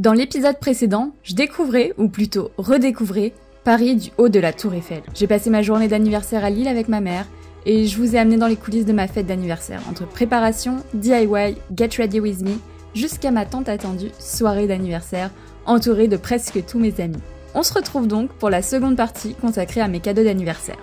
Dans l'épisode précédent, je découvrais, ou plutôt redécouvrais, Paris du haut de la Tour Eiffel. J'ai passé ma journée d'anniversaire à Lille avec ma mère et je vous ai amené dans les coulisses de ma fête d'anniversaire, entre préparation, DIY, Get Ready With Me, jusqu'à ma tant attendue soirée d'anniversaire, entourée de presque tous mes amis. On se retrouve donc pour la seconde partie consacrée à mes cadeaux d'anniversaire.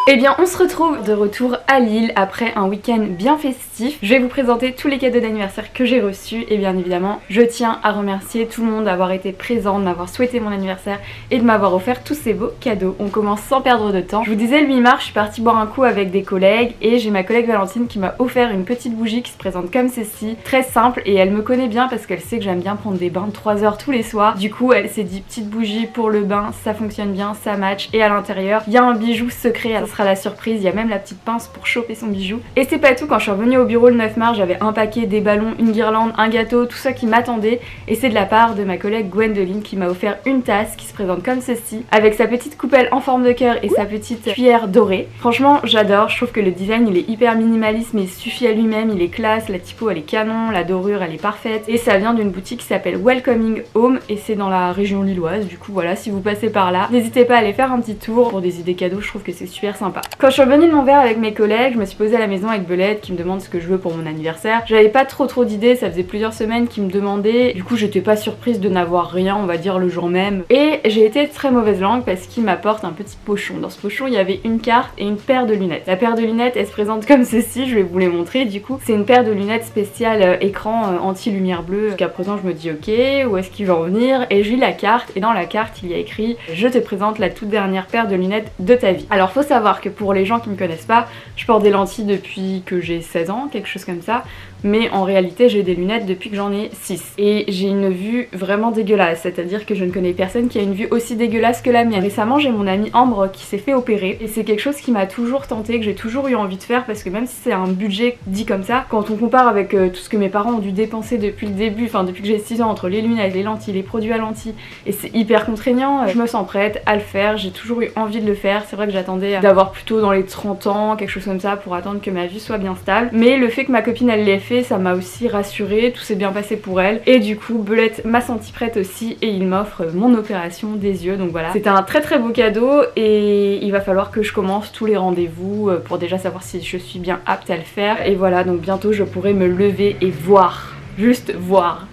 Eh bien, on se retrouve de retour à Lille après un week-end bien festif. Je vais vous présenter tous les cadeaux d'anniversaire que j'ai reçus et bien évidemment, je tiens à remercier tout le monde d'avoir été présent, de m'avoir souhaité mon anniversaire et de m'avoir offert tous ces beaux cadeaux. On commence sans perdre de temps. Je vous disais, le 8 mars, je suis partie boire un coup avec des collègues et j'ai ma collègue Valentine qui m'a offert une petite bougie qui se présente comme ceci, très simple, et elle me connaît bien parce qu'elle sait que j'aime bien prendre des bains de 3 heures tous les soirs. Du coup, elle s'est dit petite bougie pour le bain, ça fonctionne bien, ça match, et à l'intérieur, il y a un bijou secret. Sera la surprise, il y a même la petite pince pour choper son bijou. Et c'est pas tout, quand je suis revenue au bureau le 9 mars, j'avais un paquet, des ballons, une guirlande, un gâteau, tout ça qui m'attendait, et c'est de la part de ma collègue Gwendoline qui m'a offert une tasse qui se présente comme ceci, avec sa petite coupelle en forme de cœur et sa petite cuillère dorée. Franchement, j'adore, je trouve que le design il est hyper minimaliste mais il suffit à lui-même, il est classe, la typo elle est canon, la dorure elle est parfaite, et ça vient d'une boutique qui s'appelle Welcoming Home et c'est dans la région lilloise. Du coup voilà, si vous passez par là, n'hésitez pas à aller faire un petit tour pour des idées cadeaux, je trouve que c'est super sympa. Quand je suis revenue de mon verre avec mes collègues, je me suis posée à la maison avec Belette qui me demande ce que je veux pour mon anniversaire. J'avais pas trop d'idées, ça faisait plusieurs semaines qu'ils me demandaient, du coup j'étais pas surprise de n'avoir rien, on va dire, le jour même. Et j'ai été très mauvaise langue parce qu'il m'apporte un petit pochon. Dans ce pochon il y avait une carte et une paire de lunettes. La paire de lunettes elle se présente comme ceci, je vais vous les montrer. Du coup c'est une paire de lunettes spéciale écran anti-lumière bleue. Jusqu'à présent je me dis ok, où est-ce qu'il va en venir, et je lis la carte et dans la carte il y a écrit je te présente la toute dernière paire de lunettes de ta vie. Alors faut savoir que pour les gens qui me connaissent pas, je porte des lentilles depuis que j'ai 16 ans, quelque chose comme ça, mais en réalité j'ai des lunettes depuis que j'en ai 6 et j'ai une vue vraiment dégueulasse, c'est-à-dire que je ne connais personne qui a une vue aussi dégueulasse que la mienne. Récemment j'ai mon amie Ambre qui s'est fait opérer et c'est quelque chose qui m'a toujours tenté, que j'ai toujours eu envie de faire, parce que même si c'est un budget dit comme ça, quand on compare avec tout ce que mes parents ont dû dépenser depuis le début, enfin depuis que j'ai 6 ans, entre les lunettes, les lentilles, les produits à lentilles, et c'est hyper contraignant, je me sens prête à le faire, j'ai toujours eu envie de le faire. C'est vrai que j'attendais d'avoir plutôt dans les 30 ans, quelque chose comme ça, pour attendre que ma vue soit bien stable, mais le fait que ma copine elle l'ait fait, ça m'a aussi rassurée, tout s'est bien passé pour elle, et du coup Belette m'a senti prête aussi et il m'offre mon opération des yeux. Donc voilà, c'était un très beau cadeau et il va falloir que je commence tous les rendez-vous pour déjà savoir si je suis bien apte à le faire, et voilà, donc bientôt je pourrai me lever et voir, juste voir.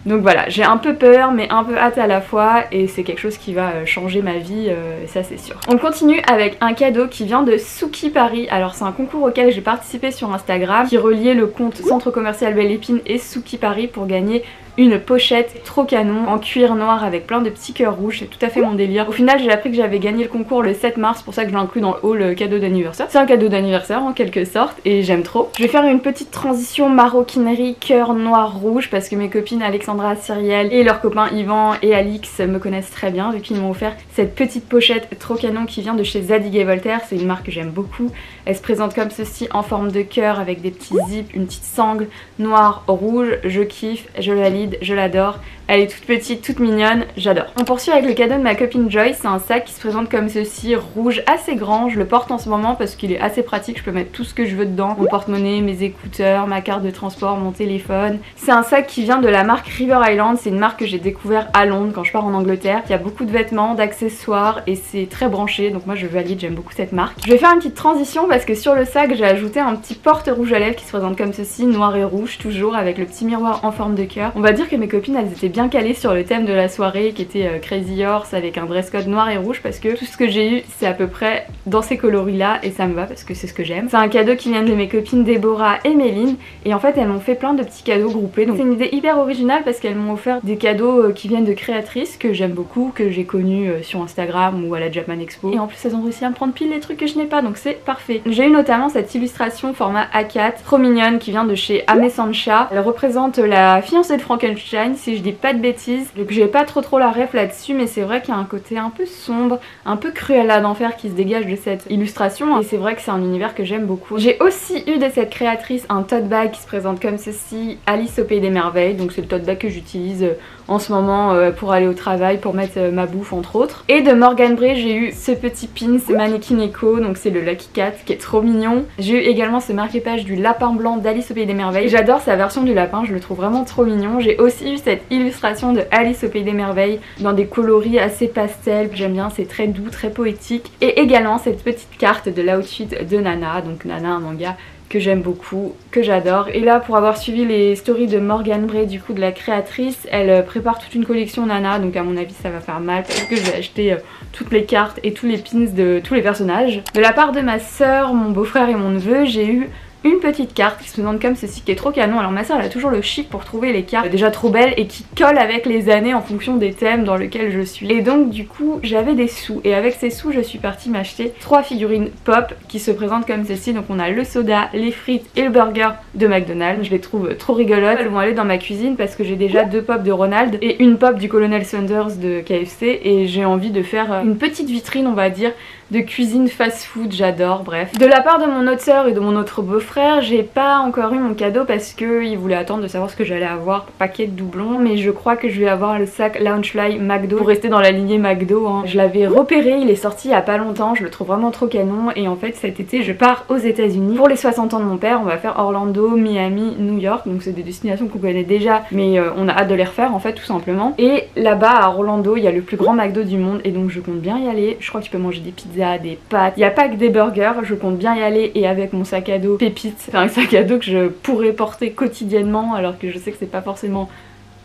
Donc voilà, j'ai un peu peur mais un peu hâte à la fois, et c'est quelque chose qui va changer ma vie, ça c'est sûr. On continue avec un cadeau qui vient de Souki Paris. Alors c'est un concours auquel j'ai participé sur Instagram qui reliait le compte Centre Commercial Belle Épine et Souki Paris pour gagner une pochette trop canon en cuir noir avec plein de petits cœurs rouges, c'est tout à fait mon délire. Au final j'ai appris que j'avais gagné le concours le 7 mars, pour ça que je l'ai inclus dans le haul cadeau d'anniversaire. C'est un cadeau d'anniversaire en quelque sorte et j'aime trop. Je vais faire une petite transition maroquinerie cœur noir rouge parce que mes copines Alexandra, Cyrielle et leurs copains Yvan et Alix me connaissent très bien vu qu'ils m'ont offert cette petite pochette trop canon qui vient de chez Zadig & Voltaire. C'est une marque que j'aime beaucoup. Elle se présente comme ceci en forme de cœur avec des petits zips, une petite sangle noire rouge. Je kiffe, je la lis, je l'adore. Elle est toute petite, toute mignonne, j'adore. On poursuit avec le cadeau de ma copine Joyce. C'est un sac qui se présente comme ceci, rouge, assez grand. Je le porte en ce moment parce qu'il est assez pratique, je peux mettre tout ce que je veux dedans. Mon porte-monnaie, mes écouteurs, ma carte de transport, mon téléphone. C'est un sac qui vient de la marque River Island. C'est une marque que j'ai découvert à Londres quand je pars en Angleterre. Il y a beaucoup de vêtements, d'accessoires et c'est très branché, donc moi je valide, j'aime beaucoup cette marque. Je vais faire une petite transition parce que sur le sac j'ai ajouté un petit porte rouge à lèvres qui se présente comme ceci, noir et rouge toujours, avec le petit miroir en forme de cœur. On va dire que mes copines elles étaient bien calées sur le thème de la soirée qui était Crazy Horse avec un dress code noir et rouge, parce que tout ce que j'ai eu c'est à peu près dans ces coloris là et ça me va parce que c'est ce que j'aime. C'est un cadeau qui vient de mes copines Déborah et Méline et en fait elles m'ont fait plein de petits cadeaux groupés, donc c'est une idée hyper originale parce qu'elles m'ont offert des cadeaux qui viennent de créatrices que j'aime beaucoup, que j'ai connues sur Instagram ou à la Japan Expo, et en plus elles ont réussi à me prendre pile les trucs que je n'ai pas, donc c'est parfait. J'ai eu notamment cette illustration format A4 trop mignonne qui vient de chez Ame Sancha. Elle représente la fiancée de Frankenstein si je dis pas de bêtises, donc j'ai pas trop la ref là-dessus, mais c'est vrai qu'il y a un côté un peu sombre, un peu Cruella d'enfer qui se dégage de cette illustration, et c'est vrai que c'est un univers que j'aime beaucoup. J'ai aussi eu de cette créatrice un tote bag qui se présente comme ceci, Alice au Pays des Merveilles, donc c'est le tote bag que j'utilise en ce moment pour aller au travail, pour mettre ma bouffe entre autres. Et de Morgan Bray j'ai eu ce petit pins Mannequin Echo, donc c'est le Lucky Cat qui est trop mignon. J'ai eu également ce marque-page du lapin blanc d'Alice au Pays des Merveilles. J'adore sa version du lapin, je le trouve vraiment trop mignon. J'ai J'ai aussi eu cette illustration de Alice au Pays des Merveilles dans des coloris assez pastels, j'aime bien, c'est très doux, très poétique. Et également cette petite carte de l'outfit de Nana, donc Nana, un manga que j'aime beaucoup, que j'adore. Et là, pour avoir suivi les stories de Morgane Bray, du coup de la créatrice, elle prépare toute une collection Nana, donc à mon avis ça va faire mal parce que je vais acheter toutes les cartes et tous les pins de tous les personnages. De la part de ma soeur, mon beau-frère et mon neveu, j'ai eu une petite carte qui se présente comme ceci, qui est trop canon. Alors ma soeur elle a toujours le chic pour trouver les cartes déjà trop belles et qui collent avec les années en fonction des thèmes dans lesquels je suis. Et donc du coup j'avais des sous et avec ces sous je suis partie m'acheter 3 figurines pop qui se présentent comme ceci. Donc on a le soda, les frites et le burger de McDonald's. Je les trouve trop rigolotes. Elles vont aller dans ma cuisine parce que j'ai déjà 2 pop de Ronald et une pop du Colonel Sanders de KFC et j'ai envie de faire une petite vitrine on va dire de cuisine fast-food, j'adore, bref. De la part de mon autre sœur et de mon autre beau-frère, j'ai pas encore eu mon cadeau parce qu'ils voulaient attendre de savoir ce que j'allais avoir, paquet de doublons, mais je crois que je vais avoir le sac Loungefly McDo pour rester dans la lignée McDo. Hein. Je l'avais repéré, il est sorti il y a pas longtemps, je le trouve vraiment trop canon et en fait cet été je pars aux États-Unis pour les 60 ans de mon père. On va faire Orlando, Miami, New York, donc c'est des destinations qu'on connaît déjà, mais on a hâte de les refaire en fait tout simplement. Et là-bas à Orlando, il y a le plus grand McDo du monde et donc je compte bien y aller. Je crois que tu peux manger des pizzas, des pâtes, il n'y a pas que des burgers, je compte bien y aller et avec mon sac à dos pépite, c'est un sac à dos que je pourrais porter quotidiennement alors que je sais que c'est pas forcément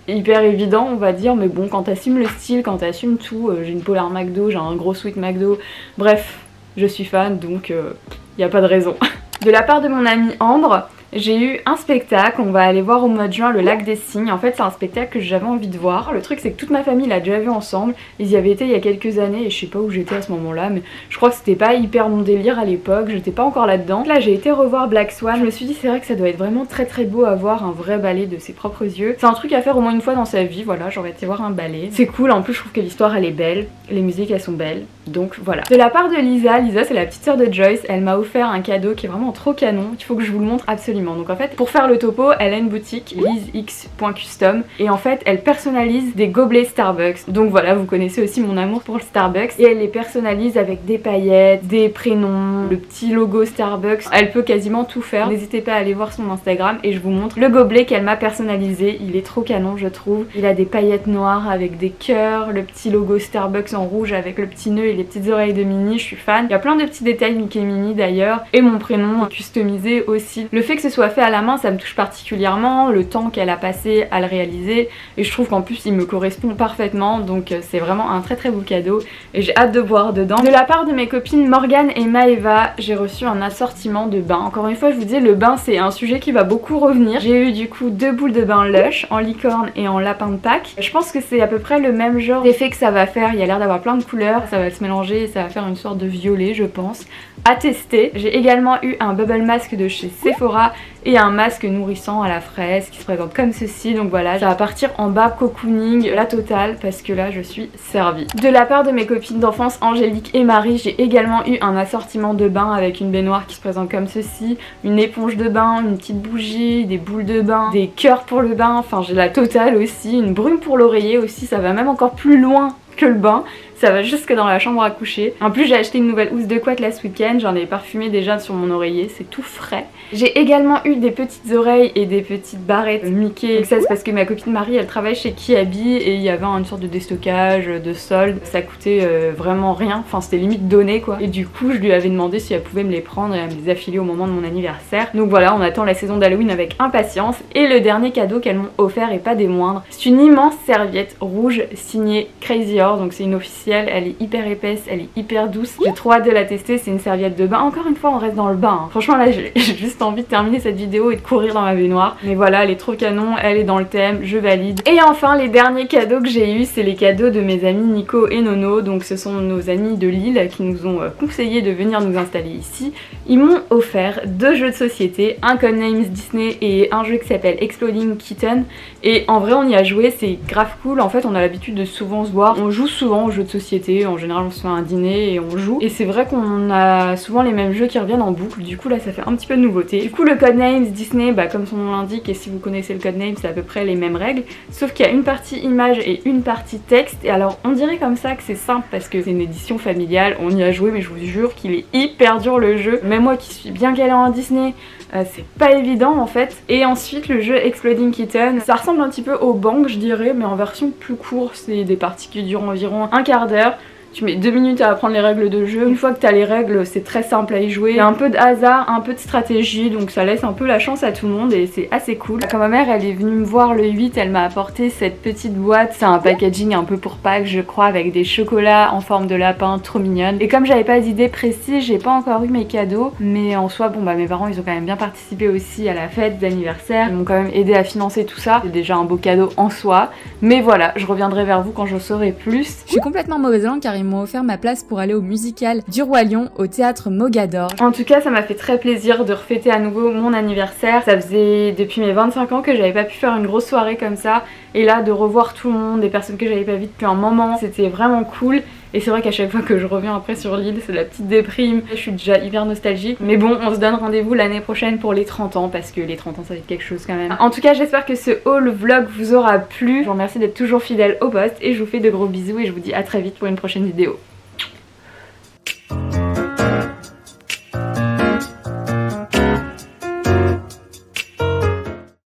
hyper évident on va dire, mais bon quand t'assumes le style, quand t'assumes tout, j'ai une Polar McDo, j'ai un gros sweat McDo, bref je suis fan donc y a pas de raison. De la part de mon amie Ambre, j'ai eu un spectacle, on va aller voir au mois de juin le Lac des Cygnes. En fait c'est un spectacle que j'avais envie de voir. Le truc c'est que toute ma famille l'a déjà vu ensemble. Ils y avaient été il y a quelques années et je sais pas où j'étais à ce moment là, mais je crois que c'était pas hyper mon délire à l'époque, j'étais pas encore là-dedans. Là j'ai été revoir Black Swan, je me suis dit c'est vrai que ça doit être vraiment très très beau à voir, un vrai ballet de ses propres yeux. C'est un truc à faire au moins une fois dans sa vie, voilà, j'aurais été voir un ballet. C'est cool, en plus je trouve que l'histoire elle est belle, les musiques elles sont belles, donc voilà. De la part de Lisa, Lisa c'est la petite sœur de Joyce, elle m'a offert un cadeau qui est vraiment trop canon, il faut que je vous le montre absolument. Donc en fait pour faire le topo, elle a une boutique lizx.custom et en fait elle personnalise des gobelets Starbucks. Donc voilà, vous connaissez aussi mon amour pour le Starbucks et elle les personnalise avec des paillettes, des prénoms, le petit logo Starbucks. Elle peut quasiment tout faire. N'hésitez pas à aller voir son Instagram et je vous montre le gobelet qu'elle m'a personnalisé. Il est trop canon je trouve. Il a des paillettes noires avec des cœurs, le petit logo Starbucks en rouge avec le petit nœud et les petites oreilles de Minnie, je suis fan. Il y a plein de petits détails Mickey Minnie d'ailleurs et mon prénom customisé aussi. Le fait que ce soit fait à la main ça me touche particulièrement, le temps qu'elle a passé à le réaliser et je trouve qu'en plus il me correspond parfaitement donc c'est vraiment un très très beau cadeau et j'ai hâte de boire dedans. De la part de mes copines Morgane et Maeva, j'ai reçu un assortiment de bains. Encore une fois je vous dis le bain c'est un sujet qui va beaucoup revenir. J'ai eu du coup 2 boules de bain Lush en licorne et en lapin de Pâques. Je pense que c'est à peu près le même genre d'effet que ça va faire, il y a l'air d'avoir plein de couleurs, ça va se mélanger et ça va faire une sorte de violet je pense. À tester. J'ai également eu un bubble mask de chez Sephora et un masque nourrissant à la fraise qui se présente comme ceci. Donc voilà, ça va partir en bas cocooning la totale parce que là je suis servie. De la part de mes copines d'enfance Angélique et Marie, j'ai également eu un assortiment de bain avec une baignoire qui se présente comme ceci, une éponge de bain, une petite bougie, des boules de bain, des cœurs pour le bain, enfin j'ai la totale aussi, une brume pour l'oreiller aussi, ça va même encore plus loin que le bain. Ça va jusque dans la chambre à coucher. En plus j'ai acheté une nouvelle housse de couette là ce week-end, j'en ai parfumé déjà sur mon oreiller, c'est tout frais. J'ai également eu des petites oreilles et des petites barrettes Mickey. Donc ça c'est parce que ma copine Marie elle travaille chez Kiabi et il y avait une sorte de déstockage, de solde. Ça coûtait vraiment rien, enfin c'était limite donné quoi. Et du coup je lui avais demandé si elle pouvait me les prendre et à me les affiler au moment de mon anniversaire. Donc voilà, on attend la saison d'Halloween avec impatience. Et le dernier cadeau qu'elles m'ont offert et pas des moindres, c'est une immense serviette rouge signée Crazy Horse, donc c'est une officielle. Elle est hyper épaisse, elle est hyper douce. J'ai trop hâte de la tester, c'est une serviette de bain. Encore une fois on reste dans le bain. Hein. Franchement là j'ai juste envie de terminer cette vidéo et de courir dans ma baignoire. Mais voilà, elle est trop canon, elle est dans le thème, je valide. Et enfin les derniers cadeaux que j'ai eu, c'est les cadeaux de mes amis Nico et Nono. Donc ce sont nos amis de Lille qui nous ont conseillé de venir nous installer ici. Ils m'ont offert 2 jeux de société, un Codenames Disney et un jeu qui s'appelle Exploding Kitten. Et en vrai on y a joué, c'est grave cool. En fait on a l'habitude de souvent se voir, on joue souvent aux jeux de société, en général on se fait un dîner et on joue. Et c'est vrai qu'on a souvent les mêmes jeux qui reviennent en boucle, du coup là ça fait un petit peu de nouveauté. Du coup le Codenames Disney, bah comme son nom l'indique, et si vous connaissez le Codenames c'est à peu près les mêmes règles, sauf qu'il y a une partie image et une partie texte. Et alors on dirait comme ça que c'est simple parce que c'est une édition familiale, on y a joué, mais je vous jure qu'il est hyper dur le jeu. Même moi qui suis bien calée en Disney, c'est pas évident en fait. Et ensuite le jeu Exploding Kitten, ça ressemble un petit peu au Bang je dirais, mais en version plus courte. C'est des parties qui durent environ un quart d'heure. Tu mets 2 minutes à apprendre les règles de jeu. Une fois que t'as les règles, c'est très simple à y jouer. Il y a un peu de hasard, un peu de stratégie, donc ça laisse un peu la chance à tout le monde et c'est assez cool. Quand ma mère elle est venue me voir le 8, elle m'a apporté cette petite boîte. C'est un packaging un peu pour Pâques je crois, avec des chocolats en forme de lapin, trop mignonne. Et comme j'avais pas d'idée précise, j'ai pas encore eu mes cadeaux. Mais en soi, bon bah mes parents ils ont quand même bien participé aussi à la fête d'anniversaire. Ils m'ont quand même aidé à financer tout ça. C'est déjà un beau cadeau en soi. Mais voilà, je reviendrai vers vous quand je saurai plus. Je suis complètement mauvaise langue car ils m'ont offert ma place pour aller au musical du Roi Lion au théâtre Mogador. En tout cas ça m'a fait très plaisir de refêter à nouveau mon anniversaire. Ça faisait depuis mes 25 ans que j'avais pas pu faire une grosse soirée comme ça. Et là de revoir tout le monde, des personnes que j'avais pas vues depuis un moment, c'était vraiment cool. Et c'est vrai qu'à chaque fois que je reviens après sur l'île, c'est la petite déprime. Je suis déjà hyper nostalgique. Mais bon, on se donne rendez-vous l'année prochaine pour les 30 ans parce que les 30 ans ça va être quelque chose quand même. En tout cas, j'espère que ce haul vlog vous aura plu. Je vous remercie d'être toujours fidèle au poste et je vous fais de gros bisous et je vous dis à très vite pour une prochaine vidéo.